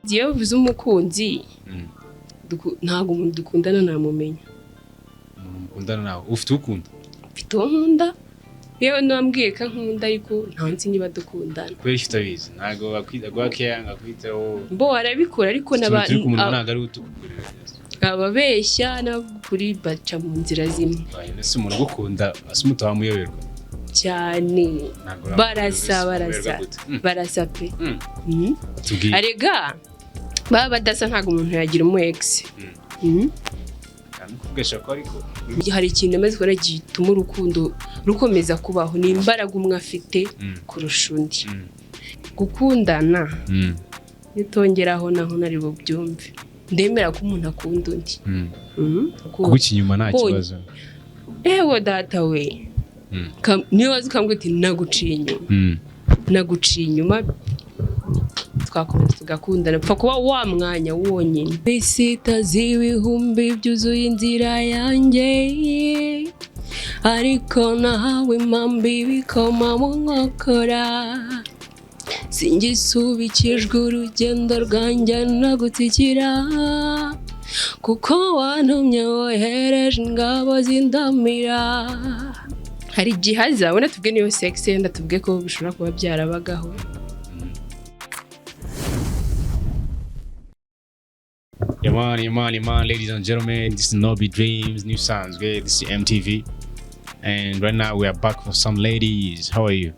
Iyo uvuze umukunzi ntago umuntu dukundana namumenya. Mukundana nawe ufite ukunda? Mfite nkunda. Yewe nambwiye ka nkunda ariko ntanzi niba dukundana. Kweri utabizi ntago bakwitagwakeyanga kwitaho. Mbo arabikora ariko n'abantu ntago ari utukukurira. Ababeshya n'abakuri baca mu nzira zimwe. Nese umuntu gukunda Asoumpta wamuyoberwa cyane. Barasa pe. Arega baba badasa ntago umuntu yagira umu ex. Kugesha ko ariko hari ikintu amaze gukora gituma urukundo rukomeza kubaho ni imbaraga umwe afite kurusha undi. Gukundana nitongeraho naho nari bubyumve. Ndemera ko umuntu akunda undi. Kuguca inyuma nta kibazo. Ewe data we. Niyo wazi kambwe ati naguciye inyuma. Naguciye inyuma twakomeza tugakundana pfa kuba wa mwanya wonyine. Bisita z'ibihumbi byuzuye inzira yanjye ariko nahawe impambi bikoma mu nkokora. Singisubikijwe urugendo rwanjye nagutsikira kuko wantumye wohereje ingabo zindamira. Hari igihaza ubona tubwe niyo sex yenda tubwe ko bishobora kuba byarabagaho. Yeah man, ladies and gentlemen, this is Nobby Dreams, new sounds, great. This is MTV, and right now we are back for some ladies. How are you?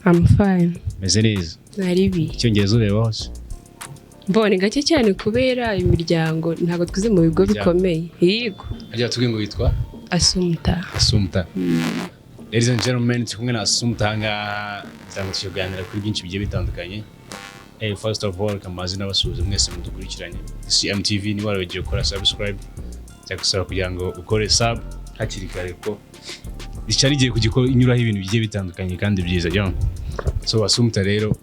I'm fine. Meze neza. Naribi. Cyongereza ureba hose. Mbone gake cyane kubera imiryango ntago twize mu bigo bikomeye. Yego. Ajya tubwe ngo yitwa Asoumpta. Ladies and gentlemen, tukumwe na Asoumpta nga cyangwa tuganira kuri byinshi bigiye bitandukanye. First of all, kamazina basuhuza mwese mudukurikiranye. This is MTV ni wale wagiye gukora subscribe. Cyangwa kugira ngo ukore sub hakiri kare ko icyari giye kugikora inyuraho ibintu bigiye bitandukanye kandi byiza byo. So Asoumpta rero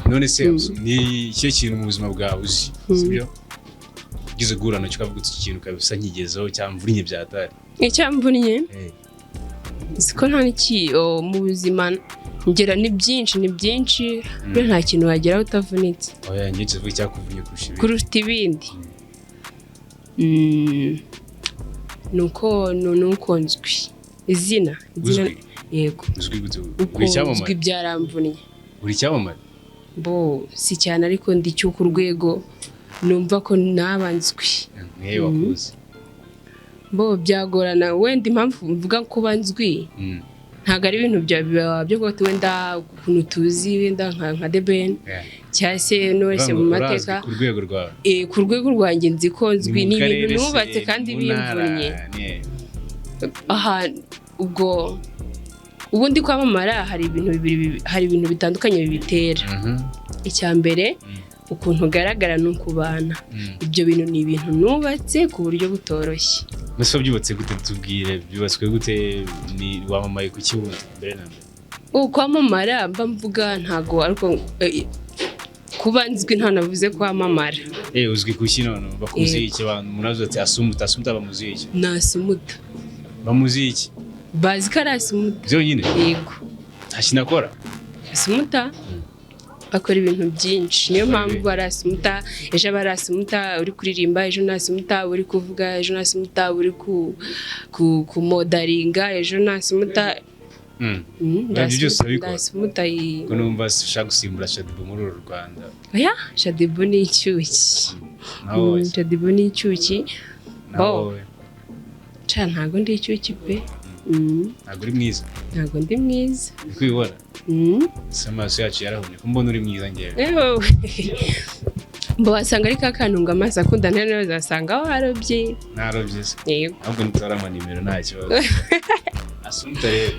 none se ni cyo kintu mu buzima bwawe uzi sibyo? Gize gurana cyo kavuga iki kintu kabisa nkigezeho cyamvurinye byatari. Icyamvurinye? Siko nta niki mu buzima ngera ni byinshi nta kintu wagera utavunitse. Oya nyinshi vuga cyakuvunye kurusha ibindi. Nuko nzwi. Izina yego. Uzwi gute? Uzwi byaramvunye. Uri cyamamare? Bo si cyane ariko ndi cyo ku rwego numva ko nabanzwi. Mwe wakuze. Bo byagorana wenda impamvu mvuga ko banzwi. Ntago ari ibintu byo ko wenda ukuntu tuzi wenda nka deben cyase no wese mu mateka ku rwego rwawe. Ku rwego rwanjye nzi ko nzwi ni ibintu nubatse kandi bimvunye. Aha ubwo ubundi kwamamara hari ibintu bitandukanye bibitera. Icyambere ukuntu ugaragara n'ukubana. Ibyo bintu ni ibintu nubatse ku buryo butoroshye. Muso byubatse gute tubwire byubatswe gute ni wamamaye ku kibuno mbere na mbere? Kwamamara mba mvuga ntago ariko kuba nzwi nta navuze kwamamara. Uzwi kuki none bakuzi iki abantu munazo ati Asoumpta bamuzi iki? Na Asoumpta. Bamuzi iki? Bazi ko ari Asoumpta. Byo nyine? Yego. Ashinakora? Asoumpta akora ibintu byinshi niyo mpamvu ari Asoumpta. Ejo ari Asoumpta uri kuririmba, ejo na Asoumpta uri kuvuga, ejo na Asoumpta uri ku modaringa, ejo na Asoumpta. Asoumpta ko numva shaka gusimbura Shadibu muri uru Rwanda. Oya Shadibu ni icyuki. Shadibu ni icyuki. Nawe ntago ndi icyuki pe. Ntago uri mwiza? Ntago ndi mwiza. Kwibona? Samaso yacu yarahumye ko mbona uri mwiza ngewe. Mbo wasanga ari kakanunga amaso akundana nawe zasanga warobye. Narobye se. Yego. Ahubwo nitara amanimero nta kibazo. Asoumpta rero.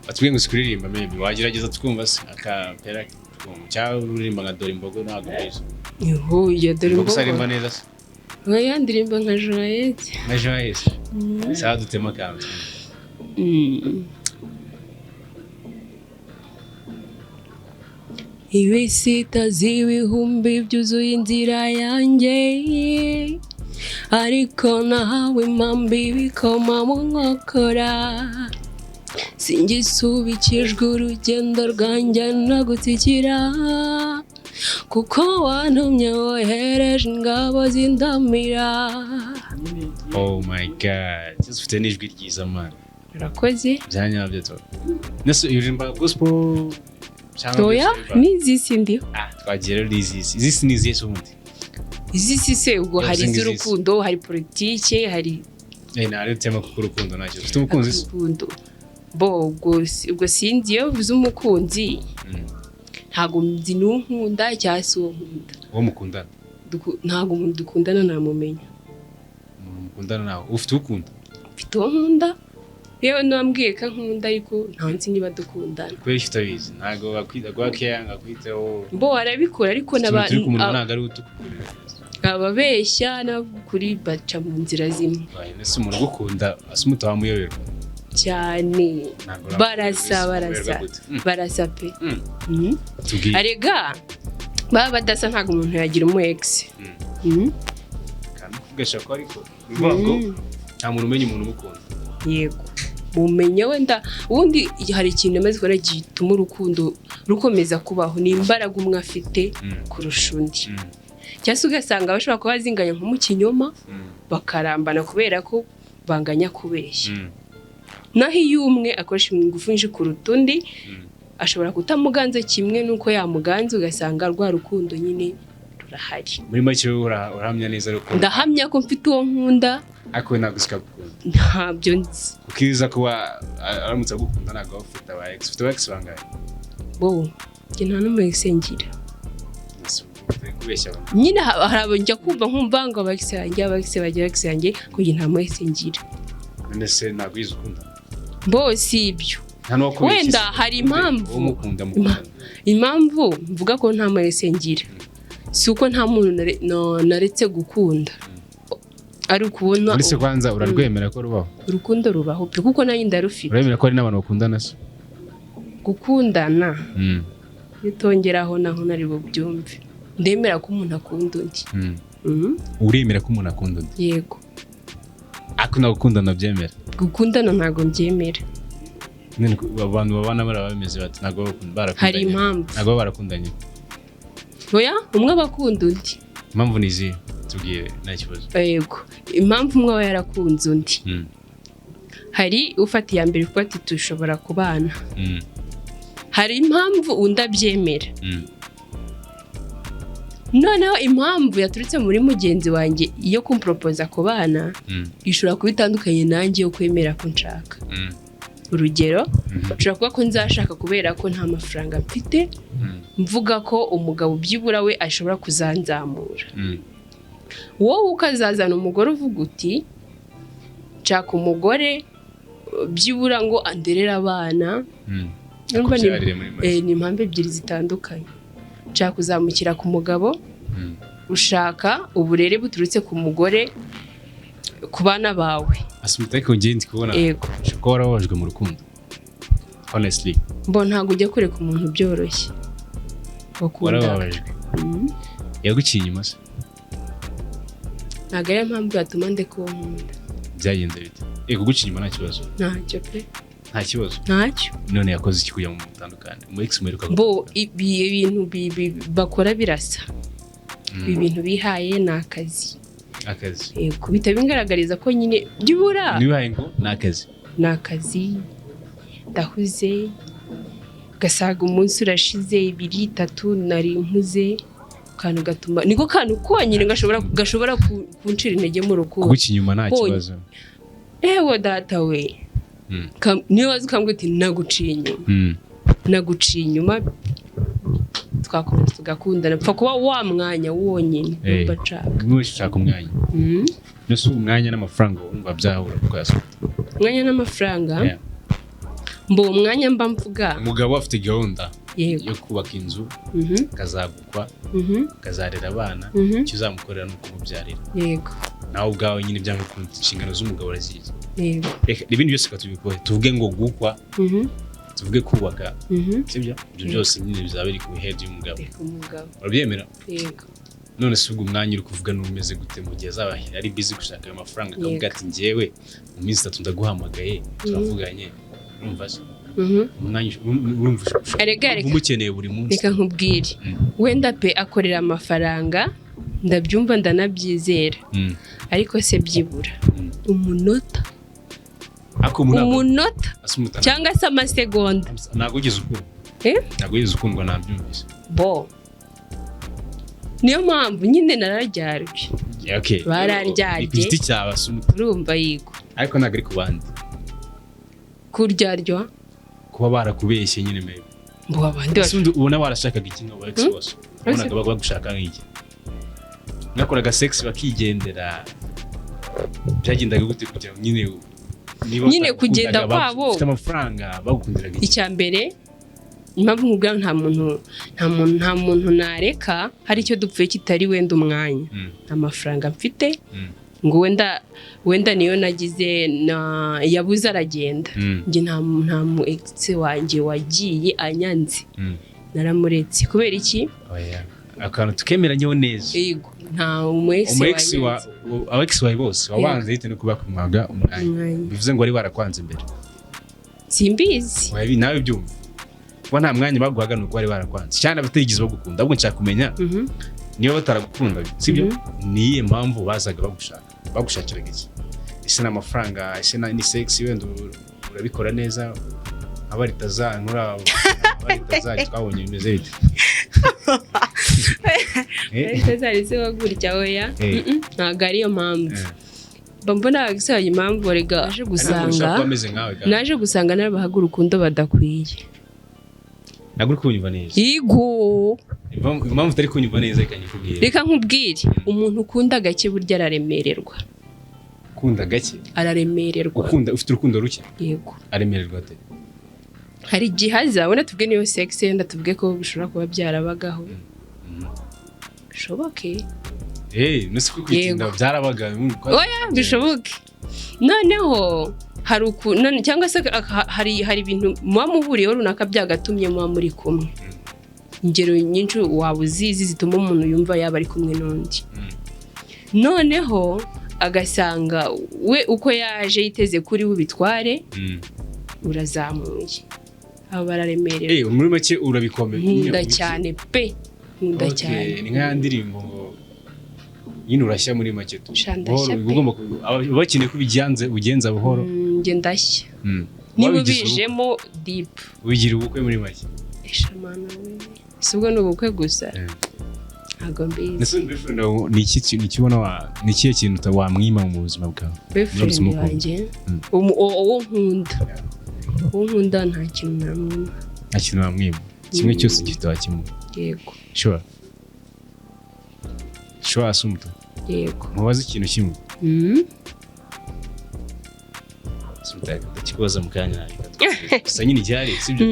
Atubwiye ngo sikuririmba maybe wagerageza twumva se akapera cyangwa uririmba nka Dore imbogo ntago bizo. Ya Dore imbogo. Gusarimba neza se. Oya ndirimba nka Joyette. Nka Joyette. Saa dutema kantu. Ibisita z'ibihumbi byuzuye inzira yanjye ariko nahawe impambi bikoma mu nkokora. Singisubikijwe urugendo rwanjye nagutsikira kuko wantumye wohereje ingabo zindamira. Oh my god, ufite n'ijwi ryiza man. Urakoze byanyabyo to. Nese uririmba gospel cyangwa oya nizi Sindi. Twagiye rero izi ni izihe ubundi? Izi se ubwo hari iz'urukundo, hari politike, hari nari tema kuko urukundo nacyo ufite umukunzi bo ubwo sinzi iyo uvuze umukunzi ntago mzi n'unkunda cyase uwo nkunda uwo mukundana ntago umuntu dukundana namumenya mukundana nawe ufite ukunda ufite uwo nkunda yewe nambwiye ka nkunda ariko ntanzi niba dukundana kweri ufite ntago bakwita gwakeyanga kwiteho bo arabikora ariko n'abantu ntago ari utukura ababeshya n'abukuri baca mu nzira zimwe nese umuntu gukunda Asoumpta wamuyoberwa cyane barasa pe arega baba badasa ntago umuntu yagira umu ex kandi kugesha ko ariko bivuga nta muntu umenya umuntu umukunda yego mumenye wenda ubundi hari ikintu amaze gukora gituma urukundo rukomeza kubaho ni imbaraga umwe afite kurusha undi cyase ugasanga bashobora kuba bazinganya nko mu kinyoma bakarambana kubera ko banganya kubeshya naho iyo umwe akoresha ingufu nyinshi kuruta undi ashobora kutamuganza kimwe nuko yamuganza ugasanga rwa rukundo nyine rurahari muri make urahamya neza rukundo ndahamya ko mfite uwo nkunda ariko nagusika gukunda ntabyo nzi ukiza kuba aramutse gukunda ntago ufite aba ex ufite ex bangaye bo nta n'umu ex ngira nyine harabo njya kumva nkumva ngo abakise bagira ex yanjye kugira nta mu ex ngira nese nagwiza ukunda bo si ibyo wenda hari impamvu mvuga ko nta mu ex ngira si uko nta muntu naretse gukunda ari ukubona uretse kwanza urarwemera ko rubaho urukundo rubaho pe kuko nanjye ndarufite uremera ko ari n'abantu bakundana se gukundana yitongeraho naho nari bubyumve ndemera ko umuntu akunda undi uremera ko umuntu akunda undi yego akunda gukundana byemera gukundana ntago mbyemera abantu babana barabameze bati ntago barakundanye hari impamvu ntago barakundanye oya umwe abakunda undi impamvu nizi tubwiye nta kibazo yego impamvu umwe aba yarakunze undi hari ufata iya mbere kuko ati dushobora kubana hari impamvu undi abyemera noneho impamvu yaturutse muri mugenzi wanjye iyo kumporopoza kubana ishobora kuba itandukanye nanjye yo kwemera ko nshaka urugero ushobora kuba ko nzashaka kubera ko nta mafaranga mfite mvuga ko umugabo byibura we ashobora kuzanzamura wowe ukazazana umugore uvuga uti nshaka umugore byibura ngo anderere abana ni impamvu ebyiri zitandukanye nshaka kuzamukira ku mugabo ushaka uburere buturutse ku mugore ku bana bawe Asoumpta ariko ngiye ndi kubona ko warababajwe mu rukundo honestly mbo ntago ujya kureka umuntu byoroshye warababajwe yaguciye inyuma se ntago ariyo mpamvu yatuma ndeka uwo nkunda byagenze bite kuguciye inyuma nta kibazo ntacyo pe nta kibazo ntacyo none yakoze iki kugira mu mutandukane mu ex mweruka bo ibintu bakora birasa ibintu bihaye ni akazi kubita bingaragariza ko nyine byibura nibaye ngo ni akazi ndahuze gasaga umunsi urashize 2 3 nari mpuze kantu gatuma niko kantu konyine gashobora kuncira intege mu rukundo kugucinyuma nta kibazo ewo data we niyo wazi ukambwira uti naguciye inyuma twakomeza tugakundana pfa kuba wa mwanya wonyine numva nshaka ntushaka umwanya nese umwanya n'amafaranga wumva byahura kuko umwanya n'amafaranga mbo umwanya mba mvuga umugabo afite gahunda yo kubaka inzu kazagukwa kazarera abana icyo uzamukorera nuko umubyarira yego nawe ubwawe nyine byanga ku inshingano z'umugabo arazizi yego ibindi byose katubikore tuvuge ngo gukwa tuvuge kubaka sibyo ibyo byose nyine bizaba biri ku head y'umugabo urabyemera yego none se ubwo umwanya uri kuvuga n'umeze gute mu gihe azaba ari busy gushaka ayo mafaranga akavuga ati njyewe mu minsi 3 ndaguhamagaye turavuganye urumva se umwanya urumva umukeneye buri munsi. Reka nkubwire wenda pe akorera amafaranga ndabyumva ndanabyizera ariko se byibura umunota cyangwa se amasegonda ntabwo ugeze ukundwa ntabwo ugeze ukundwa nabyumvise niyo mpamvu nyine nararyarwe bararyarye igiti cyaba Asoumpta urumva yigo ariko ntabwo ari ku bandi kuryaryo kuba barakubeshye nyine mebe ngo abandi ubona warashakaga iki ngo ex bose ubonaga bagushaka nk'iki nakoraga sex bakigendera byagendaga gute kugira nyine kugenda kwabo ufite amafaranga bagukundiraga iki icya mbere impamvu nkubwira nta muntu nareka hari icyo dupfuye kitari wenda umwanya amafaranga mfite ngo wenda niyo nagize yabuze aragenda njye nta mu ex wanjye wagiye anyanze naramuretse kubera iki akantu tukemeranyeho neza yego nta umu ex wawe bose wabanze hite no kubakumaga umwanya bivuze ngo ari barakwanze imbere simbizi nawe byumva kuba nta mwanya baguhaga nuko bari barakwanze cyane abatigeze bagukunda ahubwo nshaka kumenya niba bataragukunda sibyo niye mpamvu bazaga bagushakiraga iki ese n'amafaranga ese ni sex wenda urabikora neza abaritaza twabonye bimeze bite abaritaza se wagurya oya ntabwo ariyo mpamvu mbona gisaba impamvu rega naje gusanga narabahaga urukundo badakwiye ntabwo uri kunyumva neza yego impamvu utari kunyumva neza reka nkubwire umuntu ukunda gake burya araremererwa ukunda gake araremererwa ufite urukundo ruke yego aremererwa ate hari igihe azabona tuvuge niyo sex yenda tuvuge ko bishobora kuba byarabagaho bishoboke nusi kwitinda byarabaga oya bishoboke noneho hari cyangwa se hari ibintu muba muhuriyeho runaka byagatumye muba muri kumwe ingero nyinshi waba uzizi zituma umuntu yumva yaba ari kumwe n'undi noneho agasanga we uko yaje yiteze kuri ubitware urazamuye aba bararemerera muri make urabikomeye nkunda cyane pe nkunda cyane ni nka ndirimbo nyine urashya muri make tu ugomba bakeneye ko ubigenza buhoro njye ndashya niba ubijemo deep ubigira ubukwe muri make eshamana we si ubwo ni ubukwe gusa ntabwo mbizi ni ikihe kintu wamwima mu buzima bwawe boyfriend wanjye uwo nkunda nta kintu namwima nta kintu wamwima kimwe cyose gifite wakimuha yego sure Asoumpta yego mubaze ikintu kimwe ndakikubaza mu kanya gusa nyine igihari sibyo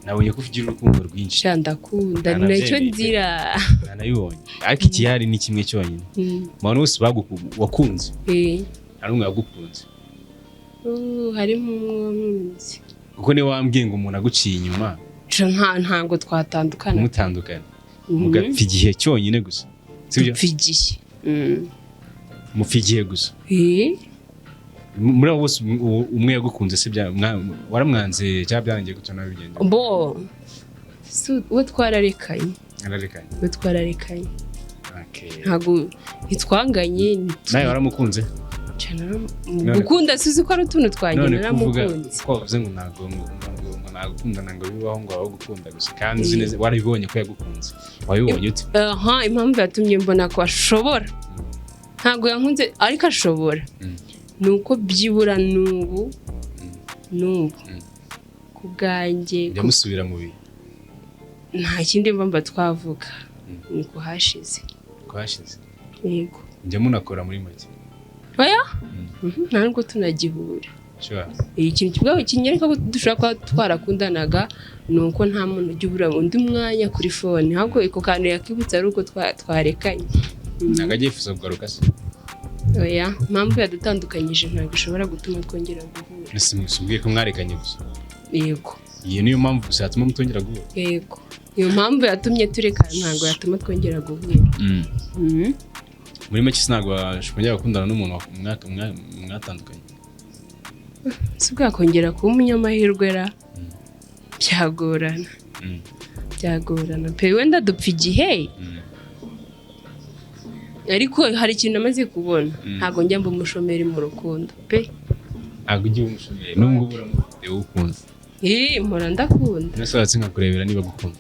nabonye ko ugira urukundo rwinshi ndakunda ni nacyo nzira nanayibonye ariko igihari ni kimwe cyonyine abantu bose wakunze hari umwe wagukunze harimo umwunzi kuko niba wambwiye ngo umuntu aguciye inyuma ntabwo twatandukana mutandukana mugapfa igihe cyonyine gusa sibyo mupfa igihe gusa muri abo bose umwe yagukunze se waramwanze cyangwa byarangiye gutyo nawe bigenda we twararekanye ntabwo ntitwanganye nawe waramukunze gukunda sizi ko ari utuntu twanjye naramukunze ko wavuze ngo ntabwo nagukundana ngo bibaho ngo wawe gukunda gusa kandi uzi neza warabibonye ko yagukunze wabibonye ute impamvu yatumye mbona ko ashobora ntabwo yankunze ariko ashobora ni uko byibura n'ubu ku bwanjye byamusubira mu bihe nta kindi mpamvu twavuga ni uko hashize yego njya munakora muri make oya ntabwo tunagihura ikintu kibwaho kinyereka ko dushobora kuba twarakundanaga ni uko nta muntu ujya ubura undi mwanya kuri fone ahubwo ako kantu yakibutsa ari uko twarekanye ntabwo ajya yifuza kugaruka se oya impamvu yadutandukanyije ntabwo ishobora gutuma twongera guhura ubwiye ko mwarekanye gusa yego iyo niyo mpamvu gusa yatuma mutongera guhura yego iyo mpamvu yatumye turekana ntabwo yatuma twongera guhura muri make ntabwo washobora gukundana n'umuntu mwatandukanye sibwa kongera kuba umunyamahirwe ra byagorana pe wenda dupfa igihe ariko hari ikintu amaze kubona ntago njya mba umushomeri mu rukundo pe ntago ugiye umushomeri nubwo uramufite ukunze mpora ndakunda nasohotse nkakurebera niba gukunda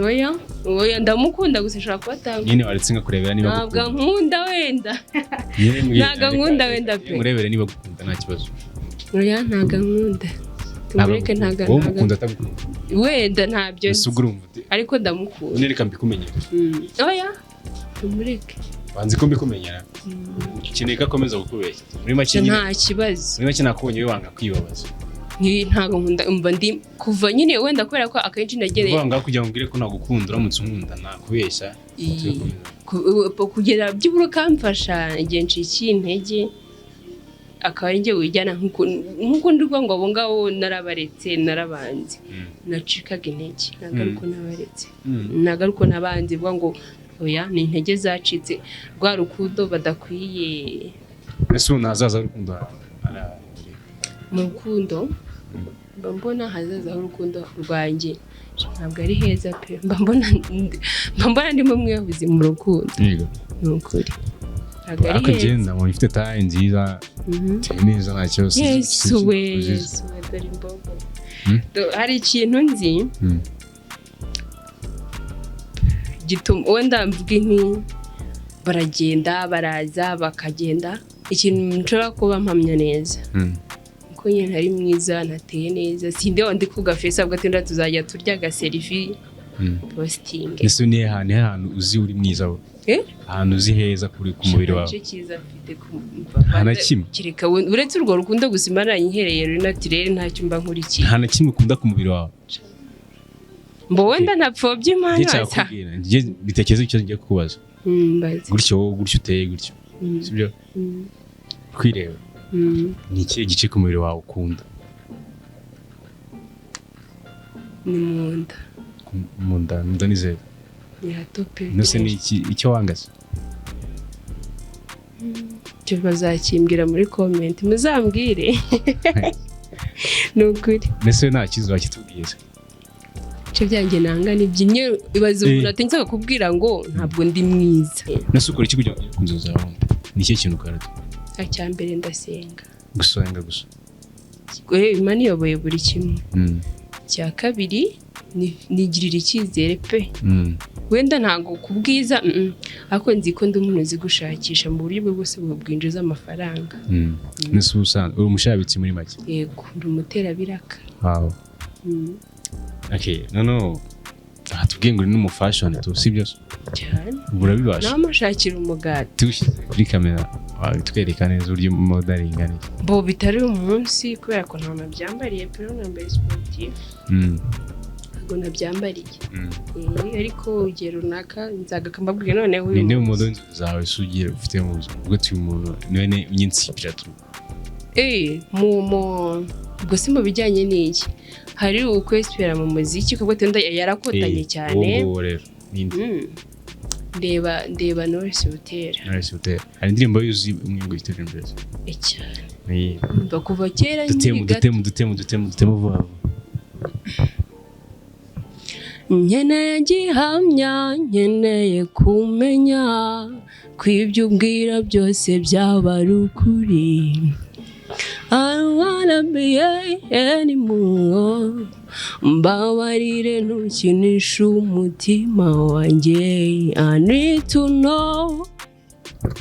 oya ndamukunda gusa ashobora kuba atanga nyine waretse nkakurebera niba gukunda ntabwo nkunda wenda pe murebere niba gukunda nta kibazo oya ntabwo nkunda tumureke ntabwo wowe mukunda atagukunda wenda ntabyo ariko ndamukunda none reka mbikumenyere oya tumureke banzi ko mbikumenyera ukeneye ko akomeza kukubeshya muri make nta kibazo muri make nakubonye wanga kwibabaza ntabwo nkunda umva ndi kuva nyine wenda kubera ko akenshi nagereye vanga kugira ngo ngire ko nagukunda uramutse unkunda nakubeshya kugera by'uburo kamfasha igihe ncikiye intege akaba ari njye wijyana nk'uko ndurwa ngo abo ngabo narabaretse narabanze nacikaga intege nagaruko nabaretse nagaruko nabanze vuga ngo oya ni intege zacitse rwa rukundo badakwiye ese unazaza rukundo mu rukundo mbona hazaza urukundo rwanjye ntabwo ari heza pe mbona ndimo mwiyabuze mu rukundo ni ukuri ariko genda mu ifite tayi nziza neza nta kibazo yesu dore imbogo hari ikintu nzi gituma wenda mvuga nti baragenda baraza bakagenda ikintu nshobora kuba mpamya neza ko nyine ari mwiza nateye neza sindi wandi ku gafesa bwo atenda tuzajya turya ga selfie posting ese ni ahantu uzi uri mwiza wo ahantu uzi heza kuri ku mubiri wawe cyo kiza afite ku hana kimwe kireka uretse urwo rukundo gusimara inhereye ruri naturel nta cyumba nkurikiye hana kimwe ukunda ku mubiri wawe mbo wenda ntapfobye impano asa ngiye bitekeze icyo ngiye kukubaza gutyo uteye gutyo sibyo kwireba ni ikihe gice ku mubiri wawe ukunda ni munda nizere ni hato pe nose ni icyo wangaza cyo bazakimbwira muri comment muzambwire nukuri nese nta kizo bakitubwiza cyo byanjye nanga ni byinye ibaze umuntu atenza kubwira ngo ntabwo ndi mwiza nese ukora iki kugira ngo kunzoza aho ni cyo kintu karate acyambere ndasenga gusa Imana iyoboye buri kimwe cya kabiri nigirira icyizere pe wenda ntago kubwiza ariko nzi ko ndi umuntu uzi gushakisha mu buryo bwose bwinjiza amafaranga nese usanzwe uri umushabitsi muri make yego ndi umuterabiraka wow okay no tubwiye ngo uri n'umufashion sibyo cyane urabibasha namashakira umugati tushyize kuri kamera twereka neza uburyo modeling ari bo bitari umunsi kubera ko nta nabyambariye pero nambaye sportif ngo nabyambariye ariko ugiye runaka nzaga kambabwira none uyu ni model zawe sugira ufite mu buzima ubwo tuyu muntu none unyinsipira tu ubwo si mu bijyanye n'iki hari ukwesipira mu muziki kuko tenda yarakotanye cyane ndeba Norris Butera hari indirimbo yuzi umwe ngo yitwa imbere cyane mba kuva kera dutemu vuba nkeneye gihamya nkeneye kumenya ko ibyo ubwira byose byaba ari ukuri I don't wanna be anymore mbabarire ntukinishe umutima wanjye I need to know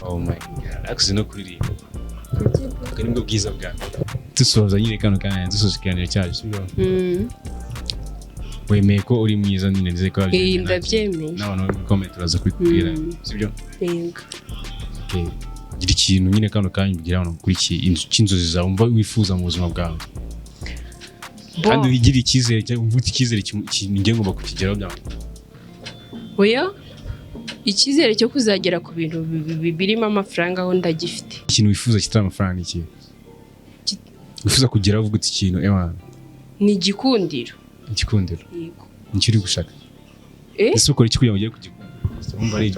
oh my god akuzi no kuririmba ubwo nibwo bwiza bwawe dusoza nyine kano kanya dusoza ikiganiro cyacu sibyo wemeye ko uri mwiza nyine nzize ko ndabyemeye n'abantu bari muri comment uraza kubikubwira sibyo yego gira ikintu nyine kano kanya ubigira hano kuri cy'inzozi zawe umva wifuza mu buzima bwawe kandi wigira icyizere cyangwa ufite icyizere ngiye ngomba kukigeraho byawe oya icyizere cyo kuzagera ku bintu birimo amafaranga aho ndagifite ikintu wifuza kitari amafaranga iki wifuza kugeraho uvuga uti ikintu ni igikundiro yego nicyo uri gushaka ese ukora iki kugira ngo ugere ku gikundiro umva ari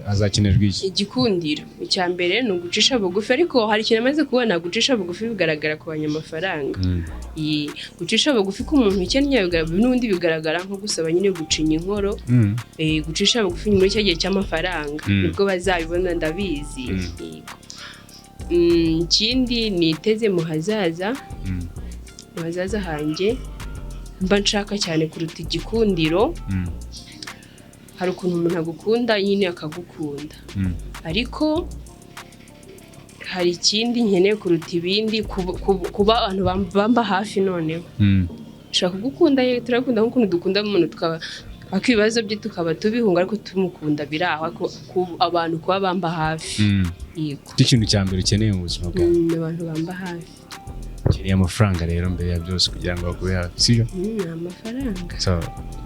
bizakenerwa iki igikundiro icyambere ni ugucisha bugufi ariko hari ikintu amaze kubona gucisha bugufi bigaragara ku banyamafaranga gucisha bugufi ku muntu ukennye n'undi bigaragara nko gusaba nyine gucinya inkoro gucisha bugufi muri cyo gihe cy'amafaranga nibwo bazabibona ndabizi ikindi niteze mu hazaza hanjye mba nshaka cyane kuruta igikundiro hari ukuntu umuntu agukunda nyine akagukunda ariko hari ikindi nkeneye kuruta ibindi kuba abantu bamba hafi noneho nshaka kugukunda turakunda nk'ukuntu dukunda umuntu tukaba akibazo bye tukaba tubihunga ariko tumukunda biraho abantu kuba bamba hafi yego ikintu cya mbere ukeneye mu buzima bwawe abantu bamba hafi ukeneye amafaranga rero mbere ya byose kugira ngo bakube hafi sibyo amafaranga so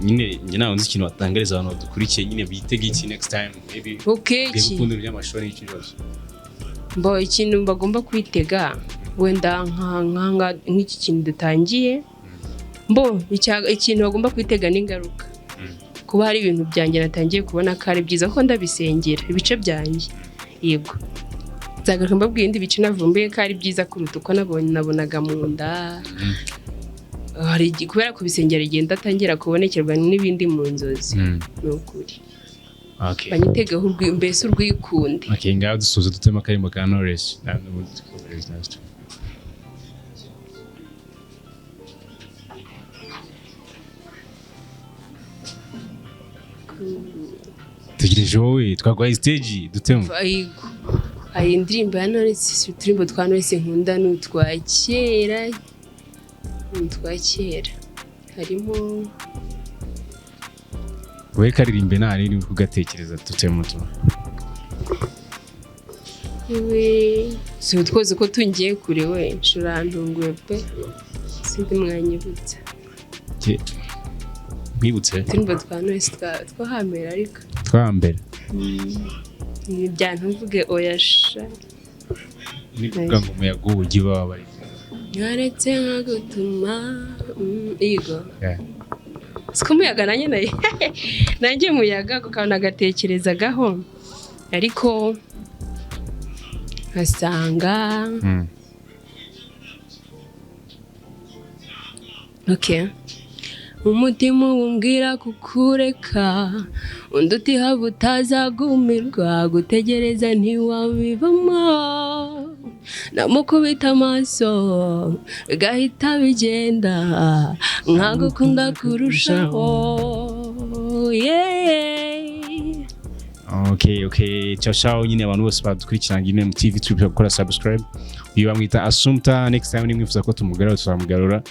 nyine nawe nzi ikintu watangariza abantu badukurikiye nyine bitege iki next time maybe gukunda by'amashuri n'iki cyose mbo ikintu bagomba kwitega wenda nk'iki kintu dutangiye mbo ikintu bagomba kwitega n'ingaruka kuba hari ibintu byanjye natangiye kubona ko ari byiza ko ndabisengera ibice byanjye yego nzagaruka mbabwiye indi bice navumbuye ko ari byiza kuruta uko nabonaga mu nda kubera kubisengera igenda atangira kubonekerwa n'ibindi mu nzozi ni ukuri banyitegaho mbese urwikunde ngaho dusuze dutema akarimo ka Knowless tugireje wowe twagwaye stage dutema hari indirimbo ya Knowless uturimbo twa Knowless nkunda n'utwa kera harimo we karirimbe ntari ni kugatekereza dutema tu we so twoze ko tungiye kure we shurantunguye pe sindi mwanyibutsa mwibutse uturimbo twa Knowless twahambera ariko twahambera ni byantuvuge oyasha ni kuvuga ngo umuyaga ubugi baba bari yaretse nkagutuma igo siko umuyaga nanjye muyaga kukabona agatekerezagaho ariko nkasanga umutima umbwira kukureka undi utihaba utazagumirwa gutegereza ntiwabivamo namukubita amaso gahita bigenda nkagukunda kurushaho okay ciao nyine abantu bose badukurikirana nyine mu TV turi gukora subscribe uyu bamwita Asoumpta next time nimwifuza ko tumugarura tuzamugarura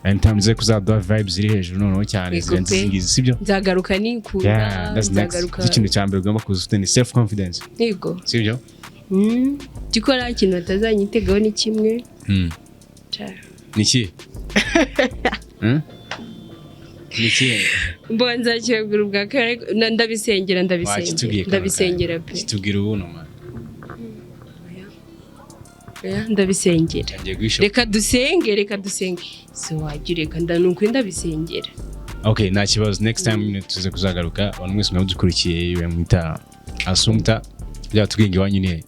and time ze kuzaduha vibes ziri hejuru noneho cyane zirenze sibyo nzagaruka nikunda nzagaruka ikintu cyambere ugomba kuzuta ni self confidence yego sibyo gikora ikintu batazanyitegaho ni kimwe niki niki mbonza cyegura ubwa kare ndabisengera pe kitubwira ubuno man ndabisengera reka dusenge so wagireka ndanukuri ndabisengera okay nta kibazo next time tuze kuzagaruka abantu mwese mwabudukurikiye bamwita Asoumpta byatubwinge wanyu ni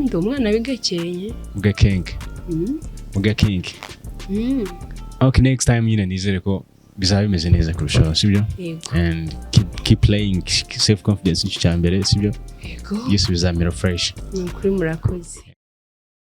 ndo umwana w'igakeye mugakenke okay next time nyine nizere ko bizaba bimeze neza kurushaho sibyo and keep playing self confidence nicyo cyambere sibyo yego bizamera fresh ni ukuri murakoze